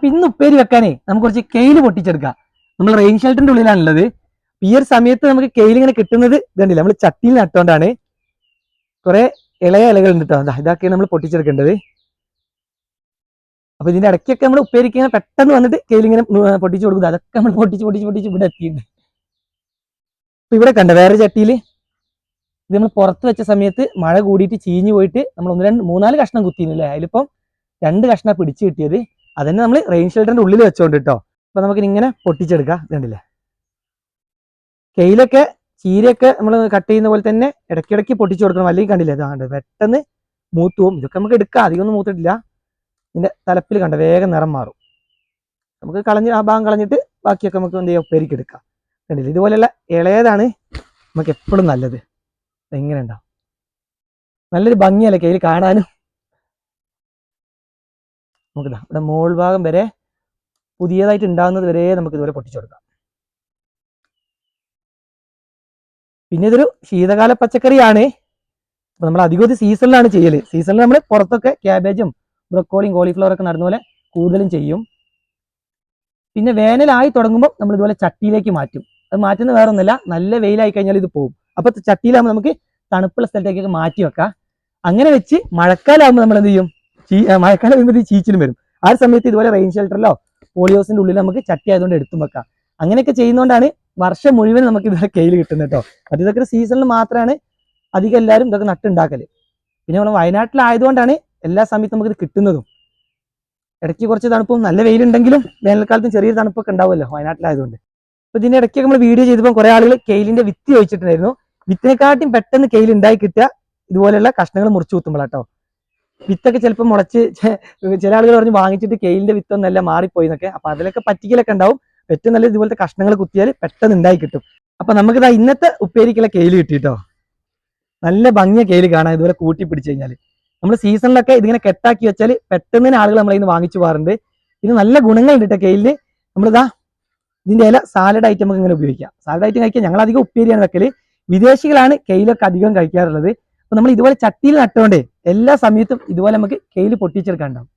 അപ്പൊ ഇന്ന് ഉപ്പേരി വെക്കാനേ നമുക്ക് കുറച്ച് കെയില് പൊട്ടിച്ചെടുക്കാം. നമ്മൾ റെയിൻ ഷെൽട്ടറിന്റെ ഉള്ളിലാണുള്ളത്. ഈ ഒരു സമയത്ത് നമുക്ക് കെയിൽ ഇങ്ങനെ കിട്ടുന്നത് ഇതുണ്ടല്ലേ, നമ്മൾ ചട്ടിയിൽ നട്ടുകൊണ്ടാണ്. കുറെ ഇളയ ഇലകൾ ഉണ്ട് കേട്ടോ, ഇതൊക്കെയാണ് നമ്മൾ പൊട്ടിച്ചെടുക്കേണ്ടത്. അപ്പൊ ഇതിന്റെ ഇടയ്ക്കൊക്കെ നമ്മൾ ഉപ്പേരിക്ക് ഇങ്ങനെ പെട്ടെന്ന് വന്നിട്ട് കെയിലിങ്ങനെ പൊട്ടിച്ചു കൊടുക്കുന്നത്, അതൊക്കെ നമ്മൾ പൊട്ടിച്ച് ഇവിടെ എത്തിയിട്ടുണ്ട്. അപ്പൊ ഇവിടെ കണ്ട വേറെ ചട്ടിയിൽ ഇത് നമ്മൾ പുറത്ത് വെച്ച സമയത്ത് മഴ കൂടിയിട്ട് ചീഞ്ഞു പോയിട്ട് നമ്മൾ 3-4 കഷ്ണം കുത്തിയിരുന്നില്ലേ, അതിലിപ്പം 2 കഷ്ണം പിടിച്ചു കിട്ടിയത്. അതന്നെ നമ്മൾ റെയിൻ ഷെൽട്ടറിന്റെ ഉള്ളിൽ വെച്ചോണ്ട് കേട്ടോ. അപ്പൊ നമുക്ക് ഇങ്ങനെ പൊട്ടിച്ചെടുക്കാം. ഇതുണ്ടല്ലേ, കെയിലൊക്കെ ചീരയൊക്കെ നമ്മൾ കട്ട് ചെയ്യുന്ന പോലെ തന്നെ ഇടയ്ക്കിടയ്ക്ക് പൊട്ടിച്ചു കൊടുക്കണം, അല്ലെങ്കിൽ കണ്ടില്ലേ അതാണ്ട് പെട്ടെന്ന് മൂത്ത് പോകും. ഇതൊക്കെ നമുക്ക് എടുക്കാം, അധികമൊന്നും മൂത്തിട്ടില്ല. ഇതിന്റെ തലപ്പിൽ കണ്ട വേഗം നിറം മാറും. നമുക്ക് ആ ഭാഗം കളഞ്ഞിട്ട് ബാക്കിയൊക്കെ നമുക്ക് എന്ത് ചെയ്യാം, ഉപ്പേരിക്ക് എടുക്കാം. കണ്ടില്ലേ, ഇതുപോലെയുള്ള ഇളയതാണ് നമുക്ക് എപ്പോഴും നല്ലത്. എങ്ങനെ ഉണ്ടാവും, നല്ലൊരു ഭംഗിയല്ലേ കയ്യിൽ കാണാനും. നമുക്കിതാ ഇവിടെ മോൾ ഭാഗം വരെ പുതിയതായിട്ട് ഉണ്ടാകുന്നത് വരെ നമുക്ക് ഇതുപോലെ പൊട്ടിച്ചു കൊടുക്കാം. പിന്നെ ഇതൊരു ശീതകാല പച്ചക്കറിയാണ്. അപ്പൊ നമ്മൾ അധികം ഇത് സീസണിലാണ് ചെയ്യല്. സീസണിൽ നമ്മൾ പുറത്തൊക്കെ ക്യാബേജും ബ്രൊക്കോളിയും കോളിഫ്ലവർ ഒക്കെ നടുന്ന പോലെ കൂടുതലും ചെയ്യും. പിന്നെ വേനലായി തുടങ്ങുമ്പോൾ നമ്മൾ ഇതുപോലെ ചട്ടിയിലേക്ക് മാറ്റും. അത് മാറ്റുന്ന വേറെ ഒന്നുമില്ല, നല്ല വെയിലായി കഴിഞ്ഞാൽ ഇത് പോകും. അപ്പൊ ചട്ടിയിലാകുമ്പോൾ നമുക്ക് തണുപ്പുള്ള സ്ഥലത്തേക്കൊക്കെ മാറ്റി വെക്കാം. അങ്ങനെ വെച്ച് മഴക്കാലമാകുമ്പോൾ നമ്മൾ എന്ത് ചെയ്യും, മഴക്കാലം വരുമ്പോൾ ഇത് ചീച്ചിലും വരും. ആ ഒരു സമയത്ത് ഇതുപോലെ റെയിൻ ഷെൽട്ടറിലോ പോളിയോസിന്റെ ഉള്ളിൽ നമുക്ക് ചട്ടി ആയതുകൊണ്ട് എടുത്തും വെക്കാം. അങ്ങനെയൊക്കെ ചെയ്യുന്നതുകൊണ്ടാണ് വർഷം മുഴുവൻ നമുക്ക് ഇതുപോലെ കെയിൽ കിട്ടുന്നത് കേട്ടോ. മറ്റേ ഇതൊക്കെ സീസണിൽ മാത്രമാണ് അധികം എല്ലാവരും ഇതൊക്കെ നട്ടുണ്ടാക്കല്. പിന്നെ നമ്മൾ വയനാട്ടിലായതുകൊണ്ടാണ് എല്ലാ സമയത്തും നമുക്കിത് കിട്ടുന്നതും. ഇടയ്ക്ക് കുറച്ച് തണുപ്പും നല്ല വെയിലുണ്ടെങ്കിലും വേനൽക്കാലത്തും ചെറിയൊരു തണുപ്പൊക്കെ ഉണ്ടാവുമല്ലോ വയനാട്ടിലായതുകൊണ്ട്. അപ്പൊ ഇതിന്റെ ഇടയ്ക്കൊക്കെ നമ്മൾ വീഡിയോ ചെയ്തപ്പോൾ കുറെ ആളുകൾ കെയിലിന്റെ വിത്ത് ചോദിച്ചിട്ടുണ്ടായിരുന്നു. വിത്തിനെക്കാട്ടും പെട്ടെന്ന് കെയിൽ ഉണ്ടായി കിട്ടുക ഇതുപോലെയുള്ള കഷ്ണങ്ങൾ മുറിച്ചു കുത്തുമ്പോഴാട്ടോ. വിത്തൊക്കെ ചിലപ്പോൾ മുളച്ച് ചില ആളുകൾ പറഞ്ഞ് വാങ്ങിച്ചിട്ട് കെയിലിന്റെ വിത്തൊന്നല്ല മാറിപ്പോയി എന്നൊക്കെ. അപ്പൊ അതിലൊക്കെ പറ്റിക്കലൊക്കെ ഉണ്ടാവും. ഏറ്റവും നല്ല ഇതുപോലത്തെ കഷ്ണങ്ങൾ കുത്തിയാൽ പെട്ടെന്ന് ഉണ്ടായി കിട്ടും. അപ്പൊ നമുക്കിതാ ഇന്നത്തെ ഉപ്പേരിക്കുള്ള കെയിൽ കിട്ടിട്ടോ. നല്ല ഭംഗിയ കെയിൽ കാണാൻ ഇതുപോലെ കൂട്ടി പിടിച്ചു കഴിഞ്ഞാൽ. നമ്മൾ സീസണിലൊക്കെ ഇതിങ്ങനെ കെട്ടാക്കി വെച്ചാൽ പെട്ടെന്ന് തന്നെ ആളുകൾ നമ്മളതിന് വാങ്ങിച്ചു പോകാറുണ്ട്. ഇത് നല്ല ഗുണങ്ങളുണ്ട് കേട്ടോ കെയിലിന്. നമ്മളിതാ ഇതിന്റെ ഇല സാലഡ് ഐറ്റം ഒക്കെ ഇങ്ങനെ ഉപയോഗിക്കാം. സാലഡ് ഐറ്റം കഴിക്കാൻ ഞങ്ങൾ അധികം ഉപ്പേരിയാണ് വെക്കല്. വിദേശികളാണ് കെയിലൊക്കെ അധികം കഴിക്കാറുള്ളത്. അപ്പൊ നമ്മൾ ഇതുപോലെ ചട്ടിയിൽ നട്ടുകൊണ്ടേ എല്ലാ സമയത്തും ഇതുപോലെ നമുക്ക് കെയിൽ പൊട്ടിച്ചെടുക്കാനുണ്ടാവും.